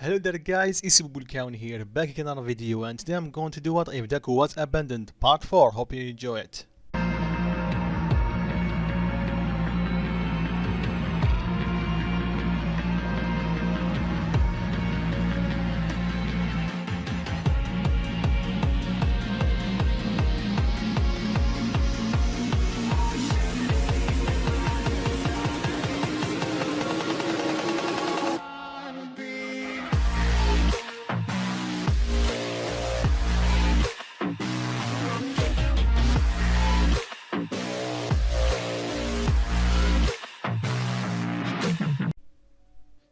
Hello there guys, it's Bulkaun here, back again on a video, and today I'm going to do What If Deku Was Abandoned, part 4, hope you enjoy it.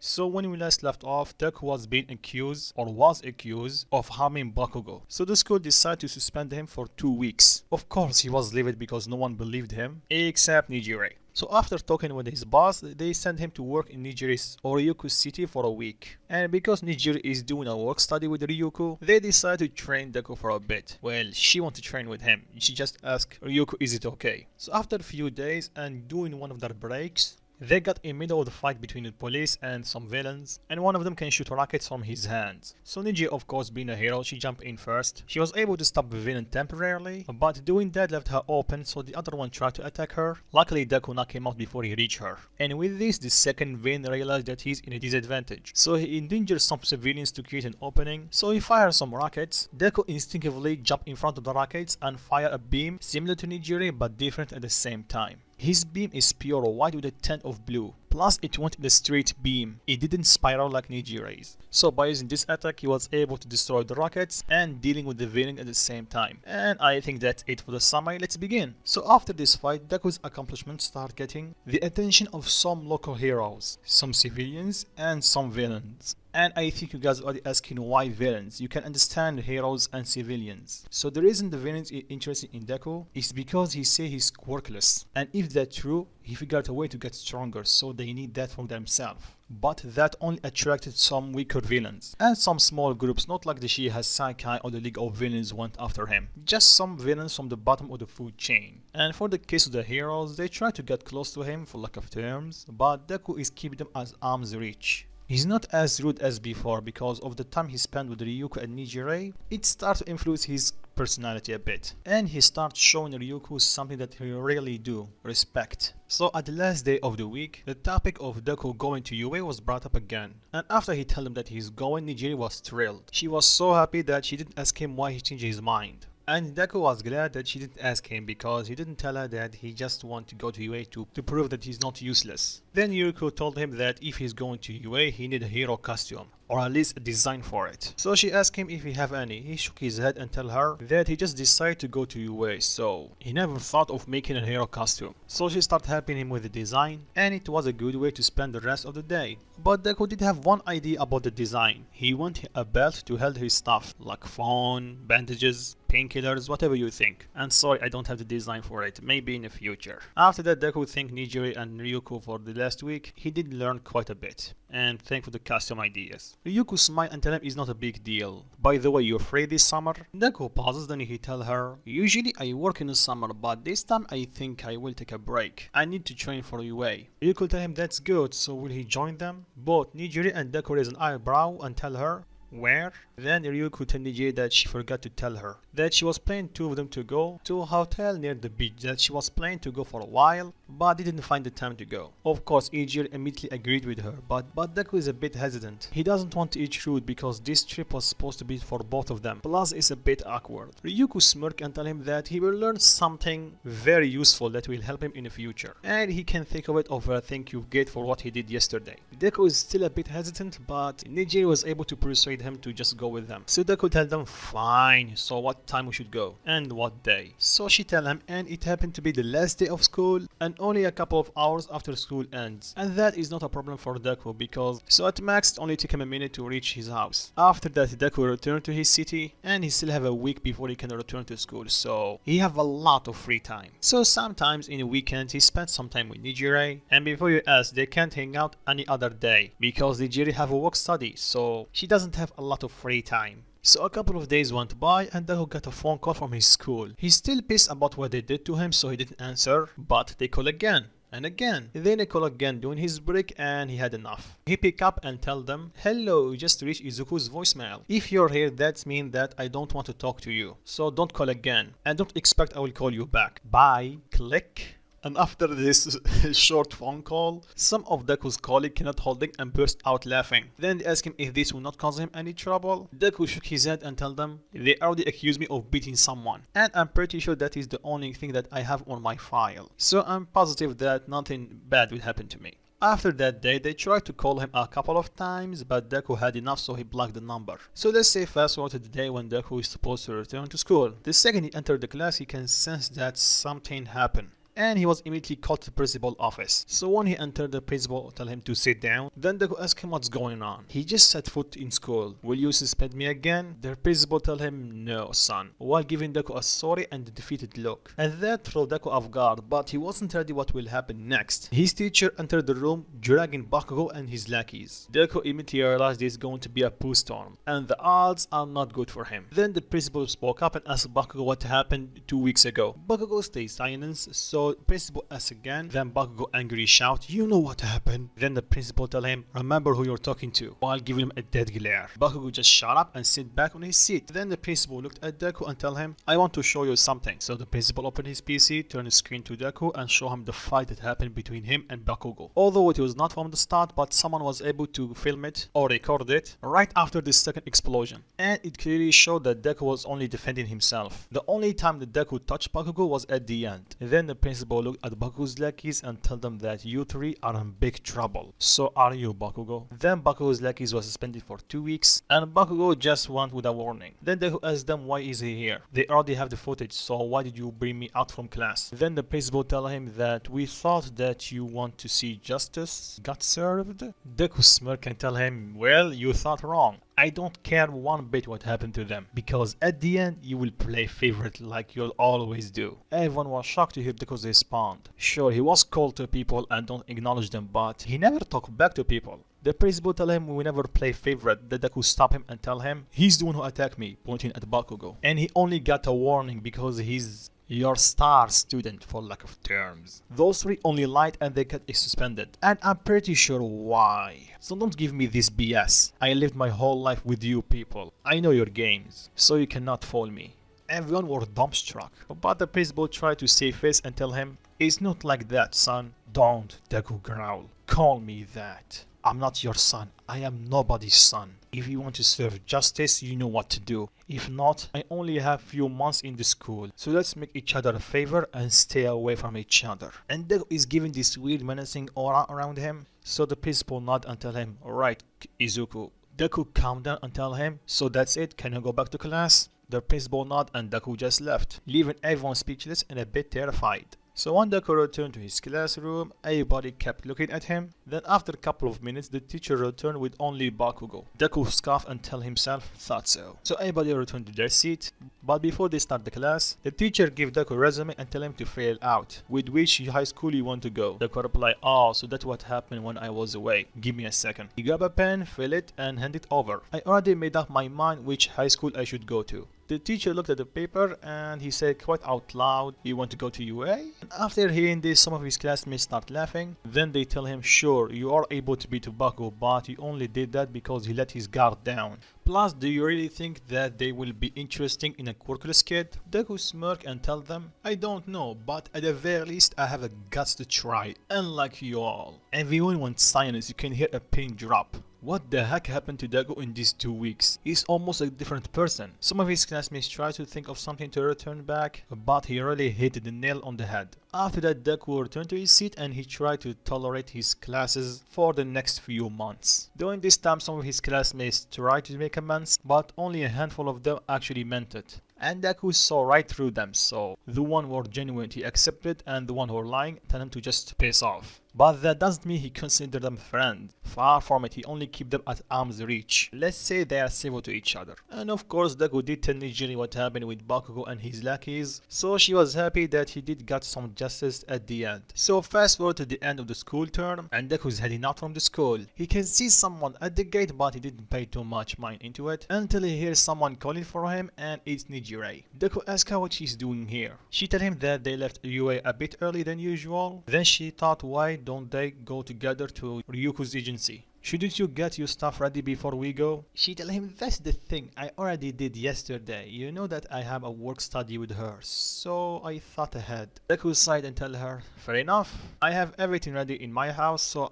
So when we last left off, Deku was being accused of harming Bakugo. So the school decided to suspend him for 2 weeks. Of course he was livid because no one believed him, except Nijire. So after talking with his boss, they sent him to work in Nijire's Ryuku city for a week. And because Nijire is doing a work study with Ryuku, they decided to train Deku for a bit. Well, she wanted to train with him. She just asked Ryuku, is it okay? So after a few days and doing one of their breaks, they got in middle of the fight between the police and some villains, and one of them can shoot rockets from his hands. So Niji, of course being a hero, she jumped in first. She was able to stop the villain temporarily, but doing that left her open, so the other one tried to attack her. Luckily Deku knocked him out before he reached her. And with this, the second villain realized that he's in a disadvantage. So he endangers some civilians to create an opening, so he fires some rockets. Deku instinctively jumped in front of the rockets and fired a beam similar to Nijiri but different at the same time. His beam is pure white with a tint of blue. Plus it went in a straight beam. It didn't spiral like Nijire's. So by using this attack he was able to destroy the rockets and dealing with the villain at the same time. And I think that's it for the summary. Let's begin. So after this fight, Deku's accomplishments start getting the attention of some local heroes, some civilians and some villains. And I think you guys are already asking why villains. You can understand heroes and civilians. So the reason the villains are interested in Deku is because he say he's quirkless. And if that's true, he figured a way to get stronger, so they need that for themselves. But that only attracted some weaker villains. And some small groups, not like the Shiha Saikai or the League of Villains went after him. Just some villains from the bottom of the food chain. And for the case of the heroes, they try to get close to him for lack of terms, but Deku is keeping them at arm's reach. He's not as rude as before because of the time he spent with Ryuko and Nijire. It starts to influence his personality a bit. And he starts showing Ryuko something that he really do, respect. So at the last day of the week, the topic of Deku going to UA was brought up again. And after he told him that he's going, Nijire was thrilled. She was so happy that she didn't ask him why he changed his mind. And Deku was glad that she didn't ask him because he didn't tell her that he just wanted to go to UA to prove that he's not useless. Then Yuriko told him that if he's going to UA, he need a hero costume, or at least a design for it. So she asked him if he have any. He shook his head and told her that he just decided to go to UA, so he never thought of making a hero costume. So she started helping him with the design, and it was a good way to spend the rest of the day. But Deku did have one idea about the design. He wanted a belt to hold his stuff, like phone, bandages, painkillers, whatever you think. And sorry, I don't have the design for it, maybe in the future. After that, Deku thanked Nijiri and Ryuko for the last week. He did learn quite a bit, and thank for the costume ideas. Ryuko smiled and tell him it's not a big deal. By the way, you're free this summer? Deku pauses, then he tell her, usually I work in the summer, but this time I think I will take a break. I need to train for UA. Ryuko tell him that's good, so will he join them? Both Nijiri and Deku raise an eyebrow and tell her, where? Then Ryuko told Nijiri that she forgot to tell her that she was planning two of them to go to a hotel near the beach that she was planning to go for a while, but didn't find the time to go. Of course, Nijiri immediately agreed with her, but Deku is a bit hesitant. He doesn't want to eat rude because this trip was supposed to be for both of them, plus it's a bit awkward. Ryuko smirk and tell him that he will learn something very useful that will help him in the future, and he can think of it over a thank you gift for what he did yesterday. Deku is still a bit hesitant, but Nijiri was able to persuade him to just go with them. So Deku tell them fine, so what time we should go and what day. So she tell him, and it happened to be the last day of school and only a couple of hours after school ends. And that is not a problem for Deku because so at max it only took him a minute to reach his house. After that Deku returned to his city and he still have a week before he can return to school, so he have a lot of free time. So sometimes in the weekend he spends some time with Nijire, and before you ask, they can't hang out any other day because Nijire have a work study, so she doesn't have a lot of free time. So a couple of days went by and Deku got a phone call from his school. He's still pissed about what they did to him, so he didn't answer, but they call again. And again. Then they call again during his break and he had enough. He pick up and tell them, hello, you just reached Izuku's voicemail. If you're here, that means that I don't want to talk to you. So don't call again. And don't expect I will call you back. Bye. Click. And after this short phone call, some of Deku's colleagues cannot hold it and burst out laughing. Then they ask him if this will not cause him any trouble. Deku shook his head and told them, they already accused me of beating someone. And I'm pretty sure that is the only thing that I have on my file. So I'm positive that nothing bad will happen to me. After that day, they tried to call him a couple of times, but Deku had enough, so he blocked the number. So let's say fast forward to the day when Deku is supposed to return to school. The second he entered the class, he can sense that something happened. And he was immediately called to the principal's office. So when he entered, the principal told him to sit down. Then Deku asked him what's going on. He just set foot in school. Will you suspend me again? The principal told him, no son, while giving Deku a sorry and a defeated look. And that threw Deku off guard, but he wasn't ready what will happen next. His teacher entered the room, dragging Bakugo and his lackeys. Deku immediately realized there's going to be a poo storm, and the odds are not good for him. Then the principal spoke up and asked Bakugo what happened 2 weeks ago. Bakugo stayed silent, so principal asks again. Then Bakugo angrily shouts, you know what happened. Then the principal tell him, remember who you're talking to, while giving him a dead glare. Bakugo just shut up and sit back on his seat. Then the principal looked at Deku and tell him, I want to show you something. So the principal opened his PC, turned the screen to Deku and show him the fight that happened between him and Bakugo. Although it was not from the start, but someone was able to film it or record it right after the second explosion. And it clearly showed that Deku was only defending himself. The only time that Deku touched Bakugo was at the end. Then the principal looked at Bakugo's lackeys and told them that you three are in big trouble. So are you, Bakugo? Then Bakugo's lackeys was suspended for 2 weeks and Bakugo just went with a warning. Then Deku asked them why is he here. They already have the footage, so why did you bring me out from class? Then the principal told him that we thought that you want to see justice got served. Deku smirked and tell him, well, you thought wrong. I don't care one bit what happened to them, because at the end you will play favorite like you'll always do. Everyone was shocked to hear Deku's respond. Sure, he was cold to people and don't acknowledge them, but he never talked back to people. The principal tell him we never play favorite. The Deku stop him and tell him he's the one who attacked me, pointing at Bakugo. And he only got a warning because he's your star student for lack of terms. Those three only lied and they got suspended. And I'm pretty sure why. So don't give me this BS. I lived my whole life with you people. I know your games, so you cannot fool me. Everyone was dumbstruck. But the principal tried to save face and tell him, it's not like that, son. Don't, Deku growled. Call me that. I'm not your son. I am nobody's son. If you want to serve justice, you know what to do. If not, I only have few months in the school. So let's make each other a favor and stay away from each other. And Deku is giving this weird menacing aura around him. So the principal nod and tell him, alright, Izuku. Deku calm down and tell him, so that's it, can you go back to class? The principal nod and Deku just left, leaving everyone speechless and a bit terrified. So when Deku returned to his classroom, everybody kept looking at him. Then after a couple of minutes, the teacher returned with only Bakugo. Deku scoffed and told himself, thought so. So everybody returned to their seat. But before they start the class, the teacher gave Deku a resume and tell him to fill it out. With which high school you want to go. Deku replied, oh, so that's what happened when I was away. Give me a second. He grabbed a pen, fill it, and hand it over. I already made up my mind which high school I should go to. The teacher looked at the paper and he said quite out loud, you want to go to UA? And after hearing this, some of his classmates start laughing. Then they tell him, sure, you are able to beat Bakugo, but you only did that because he let his guard down. Plus, do you really think that they will be interesting in a quirkless kid? Deku smirk and tell them, I don't know, but at the very least I have the guts to try, unlike you all. Everyone went silent, you can hear a pin drop. What the heck happened to Deku in these 2 weeks? He's almost a different person. Some of his classmates tried to think of something to return back, but he really hit the nail on the head. After that, Deku returned to his seat and he tried to tolerate his classes for the next few months. During this time, some of his classmates tried to make amends, but only a handful of them actually meant it. And Deku saw right through them, so the one who were genuine he accepted and the one who were lying told him to just piss off. But that doesn't mean he considered them friends. Far from it, he only kept them at arm's reach. Let's say they are civil to each other. And of course, Deku did tell Nijiri what happened with Bakugo and his lackeys, so she was happy that he did get some justice at the end. So fast forward to the end of the school term, and Deku's heading out from the school. He can see someone at the gate, but he didn't pay too much mind into it until he hears someone calling for him, and it's Nijiri. Deku asks her what she's doing here. She tells him that they left UA a bit early than usual. Then she thought, why don't they go together to Ryuko's agency? Shouldn't you get your stuff ready before we go? She tell him, that's the thing, I already did yesterday. You know that I have a work study with her, so I thought ahead. Deku sighed and tell her, fair enough. I have everything ready in my house, so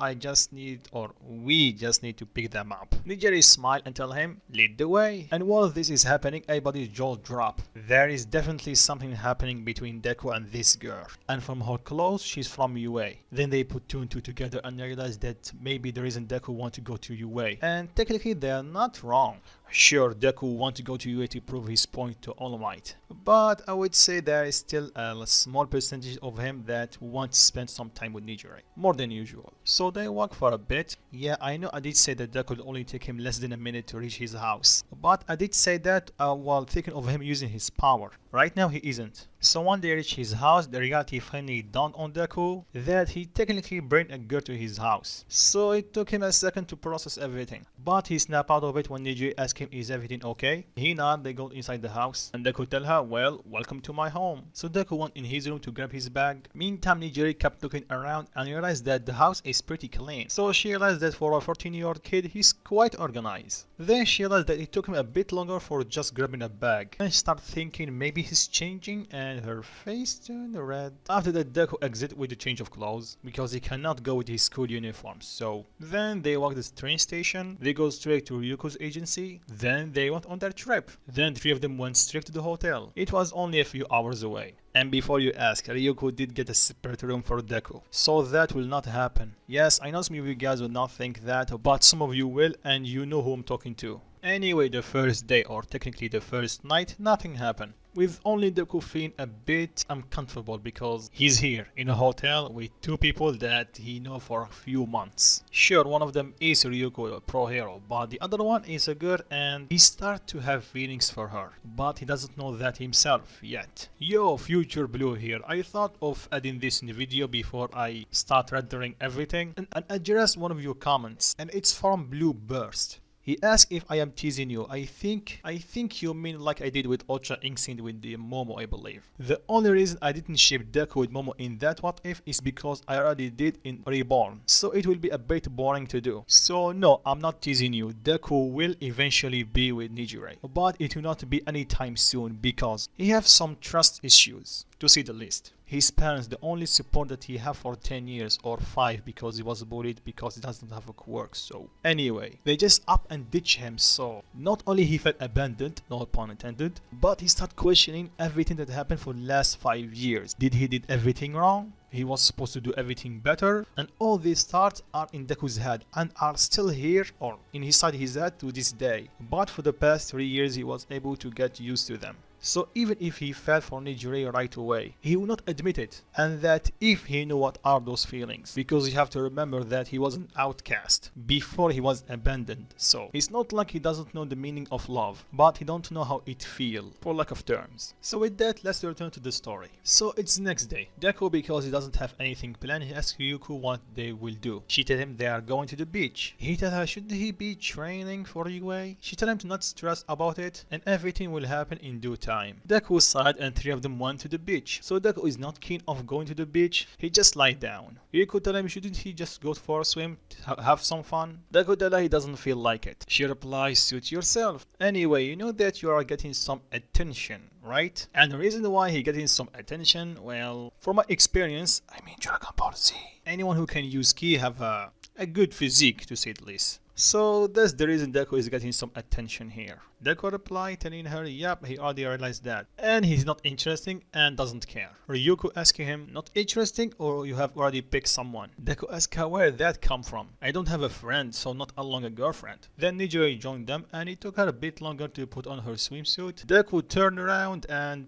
we just need to pick them up. Nijiri smiled and tell him, lead the way. And while this is happening, everybody's jaw drop. There is definitely something happening between Deku and this girl. And from her clothes, she's from UA. Then they put two and two together and realize that maybe the reason Deku want to go to UA. And technically they are not wrong. Sure, Deku want to go to UA to prove his point to All Might, but I would say there is still a small percentage of him that want to spend some time with Nijiri, more than usual. So they walk for a bit. Yeah, I know I did say that Deku would only take him less than a minute to reach his house, but I did say that while thinking of him using his power. Right now he isn't. So when they reach his house, the reality finally dawned on Deku that he technically brought a girl to his house. So it took him a second to process everything, but he snapped out of it when Nijiri asked him, is everything okay? He nodded. They go inside the house and Deku tell her, well, welcome to my home. So Deku went in his room to grab his bag. Meantime, Nijiri kept looking around and realized that the house is pretty clean. So she realized that for a 14-year-old kid, he's quite organized. Then she realized that it took him a bit longer for just grabbing a bag. And she started thinking maybe he's changing, and her face turned red. After that, Deku exit with a change of clothes because he cannot go with his school uniform. So then they walk to the train station. They go straight to Ryuko's agency. Then they went on their trip. Then three of them went straight to the hotel. It was only a few hours away. And before you ask, Ryuko did get a separate room for Deku. So that will not happen. Yes, I know some of you guys will not think that, but some of you will, and you know who I'm talking to. Anyway, the first day, or technically the first night, nothing happened. With only Deku feeling a bit uncomfortable because he's here in a hotel with two people that he knows for a few months. Sure, one of them is Ryuko, a pro hero, but the other one is a girl and he starts to have feelings for her. But he doesn't know that himself yet. Yo, Future Blue here. I thought of adding this in the video before I start rendering everything and address one of your comments, and it's from Blue Burst. He asked if I am teasing you. I think you mean like I did with Ultra Instinct with the Momo, I believe. The only reason I didn't ship Deku with Momo in that what if is because I already did in Reborn. So it will be a bit boring to do. So no, I'm not teasing you. Deku will eventually be with Nijiri, but it will not be anytime soon because he has some trust issues, to say the least. His parents, the only support that he have for 10 years or 5 because he was bullied because he doesn't have a work. So anyway, they just up and ditch him. So not only he felt abandoned, no pun intended, but he started questioning everything that happened for the last 5 years. Did he did everything wrong? He was supposed to do everything better, and all these thoughts are in Deku's head and are still here or inside his head to this day. But for the past 3 years he was able to get used to them. So even if he fell for Nijiri right away, he will not admit it, and that if he knew what are those feelings, because you have to remember that he was an outcast before he was abandoned. So it's not like he doesn't know the meaning of love, but he don't know how it feel, for lack of terms. So with that, let's return to the story. So it's next day. Deku, because he doesn't have anything planned, he asks Ryuko what they will do. She tells him they are going to the beach. He tells her should he be training for UA? She tells him to not stress about it and everything will happen in due time. Deku sighed and three of them went to the beach. So Deku is not keen of going to the beach, he just lied down. Ryuko tells him shouldn't he just go for a swim to have some fun? Deku tells her he doesn't feel like it. She replies, suit yourself. Anyway, you know that you are getting some attention, right? And the reason why he getting some attention, well, from my experience, I mean Dragon Ball Z. Anyone who can use ki have a good physique, to say the least. So that's the reason Deku is getting some attention here. Deku replied telling her, yep, he already realized that. And he's not interesting and doesn't care. Ryuko asking him, not interesting or you have already picked someone? Deku asks her where that come from. I don't have a friend, so not a longer girlfriend. Then Nijiri joined them and it took her a bit longer to put on her swimsuit. Deku turned around and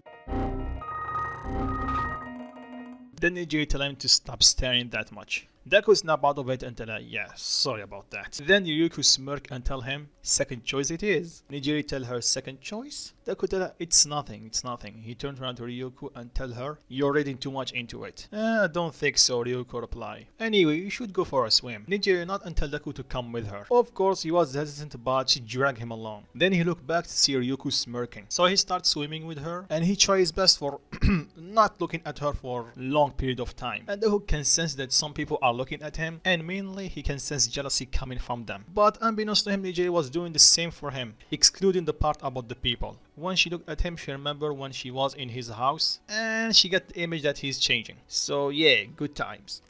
then Nijiri told him to stop staring that much. Deku snap out of it and tell her, yeah, sorry about that. Then Ryuko smirk and tell him, second choice it is. Nijiri tell her second choice? Deku tell her, it's nothing, it's nothing. He turned around to Ryuko and tell her, you're reading too much into it. I don't think so, Ryuko reply. Anyway, you should go for a swim. Nijiri not and tell Deku to come with her. Of course, he was hesitant, but she dragged him along. Then he looked back to see Ryuko smirking. So he starts swimming with her, and he tries his best for not looking at her for a long period of time. And Deku can sense that some people are looking at him, and mainly he can sense jealousy coming from them. But unbeknownst to him, Nijiri was doing the same for him, excluding the part about the people. When she looked at him, she remembered when she was in his house, and she got the image that he's changing. So yeah, good times.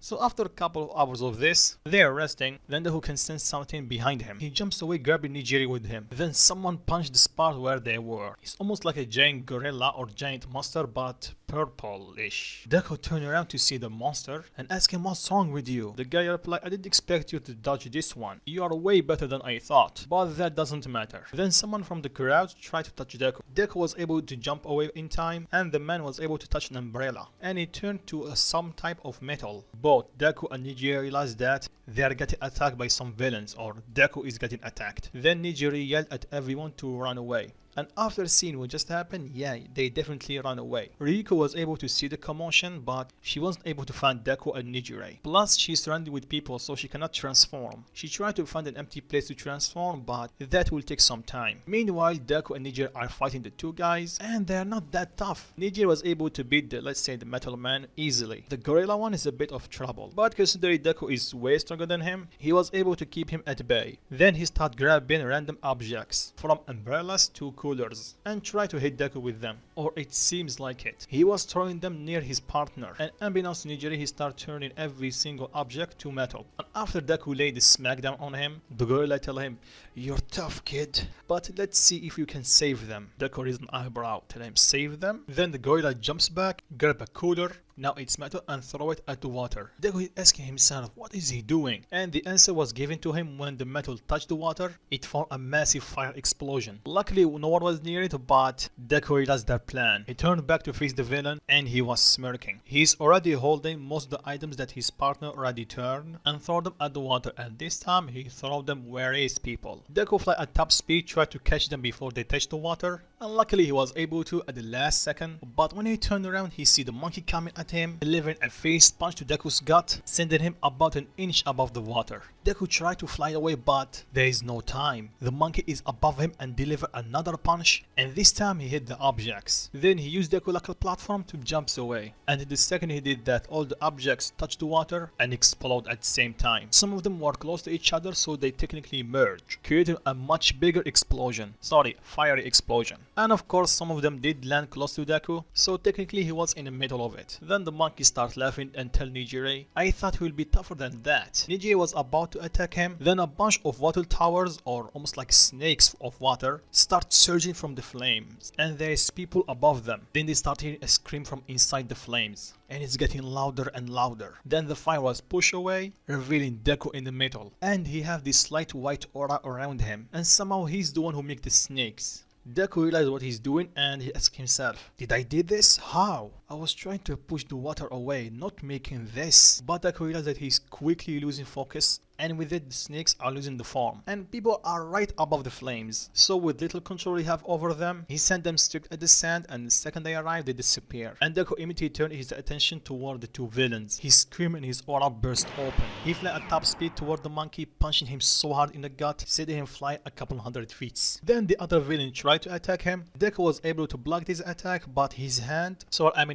So after a couple of hours of this, they are resting. Then Deku can sense something behind him. He jumps away, grabbing Nijiri with him. Then someone punched the spot where they were. It's almost like a giant gorilla or giant monster, but purple-ish. Deku turned around to see the monster and asked him, what's wrong with you? The guy replied, I didn't expect you to dodge this one. You are way better than I thought, but that doesn't matter. Then someone from the crowd tried to touch Deku. Deku was able to jump away in time, and the man was able to touch an umbrella, and it turned to some type of metal. Both Deku and Nijiri realized that they are getting attacked by some villains, or Deku is getting attacked. Then Nijiri yelled at everyone to run away. And after seeing what just happened, yeah, they definitely ran away. Ryuko was able to see the commotion, but she wasn't able to find Deku and Nijiri. Plus, she's surrounded with people, so she cannot transform. She tried to find an empty place to transform, but that will take some time. Meanwhile, Deku and Nijiri are fighting the two guys, and they're not that tough. Nijiri was able to beat the, let's say, the metal man easily. The gorilla one is a bit of trouble, but considering Deku is way stronger than him, he was able to keep him at bay. Then he started grabbing random objects, from umbrellas to coolers, and try to hit Deku with them, or it seems like it. He was throwing them near his partner, and unbeknownst to Nijiri, he started turning every single object to metal. And after Deku laid the smackdown on him, the gorilla tell him, you're tough, kid, but let's see if you can save them. Deku raised an eyebrow, tell him, save them? Then the gorilla jumps back, grab a cooler, now it's metal, and throw it at the water. Deku is asking himself, what is he doing? And the answer was given to him when the metal touched the water. It formed a massive fire explosion. Luckily, no one was near it, but Deku realized their plan. He turned back to face the villain, and he was smirking. He's already holding most of the items that his partner already turned, and threw them at the water, and this time he threw them where is people. Deku fly at top speed, tried to catch them before they touched the water, and luckily he was able to at the last second. But when he turned around, he see the monkey coming at him, delivering a face punch to Deku's gut, sending him about an inch above the water. Deku tried to fly away, but there is no time. The monkey is above him and delivered another punch, and this time he hit the objects. Then he used Deku like a platform to jump away, and the second he did that, all the objects touched the water and explode at the same time. Some of them were close to each other, so they technically merged, creating a much bigger explosion. Sorry, fiery explosion. And of course, some of them did land close to Deku, so technically he was in the middle of it. Then the monkey started laughing and tell Nijiri, I thought he would be tougher than that. Nijiri was about to attack him, then a bunch of water towers, or almost like snakes of water, start surging from the flames, and there is people above them. Then they start hearing a scream from inside the flames, and it's getting louder and louder. Then the fire was pushed away, revealing Deku in the middle, and he have this slight white aura around him, and somehow he's the one who make the snakes. Deku realized what he's doing, and he asked himself, did I did this? How? I was trying to push the water away, not making this. But Deku realized that he's quickly losing focus, and with it the snakes are losing the form, and people are right above the flames. So with little control he have over them, he sent them straight at the sand, and the second they arrive they disappear. And Deku immediately turned his attention toward the two villains. His scream and his aura burst open. He flew at top speed toward the monkey, punching him so hard in the gut, sending him fly a couple hundred feet. Then the other villain tried to attack him. Deku was able to block this attack, but his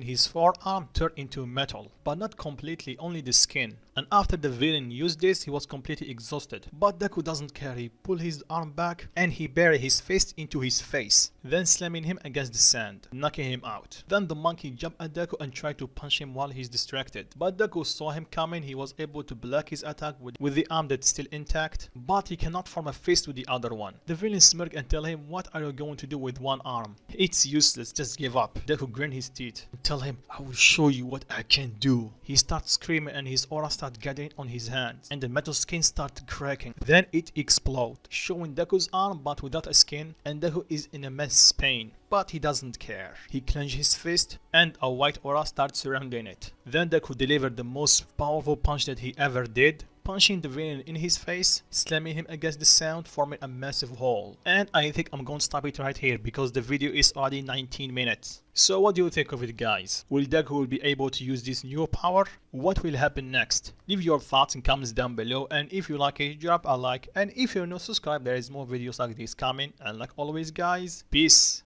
his forearm turned into metal, but not completely, only the skin. And after the villain used this, he was completely exhausted. But Deku doesn't care, he pulled his arm back and he buried his fist into his face, then slamming him against the sand, knocking him out. Then the monkey jumped at Deku and tried to punch him while he's distracted. But Deku saw him coming, he was able to block his attack with the arm that's still intact, but he cannot form a fist with the other one. The villain smirked and tell him, what are you going to do with one arm? It's useless, just give up. Deku grinned his teeth and tell him, I will show you what I can do. He starts screaming and his aura starts gathering on his hands, and the metal skin started cracking. Then it exploded, showing Deku's arm but without a skin, and Deku is in immense pain. but he doesn't care. He clenches his fist and a white aura starts surrounding it. Then Deku delivered the most powerful punch that he ever did, punching the villain in his face, slamming him against the sound, forming a massive hole. And I think I'm going to stop it right here because the video is already 19 minutes. So what do you think of it, guys? Will Deku be able to use this new power? What will happen next? Leave your thoughts and comments down below, and if you like it, drop a like, and if you're not subscribed, there is more videos like this coming, and like always guys, peace.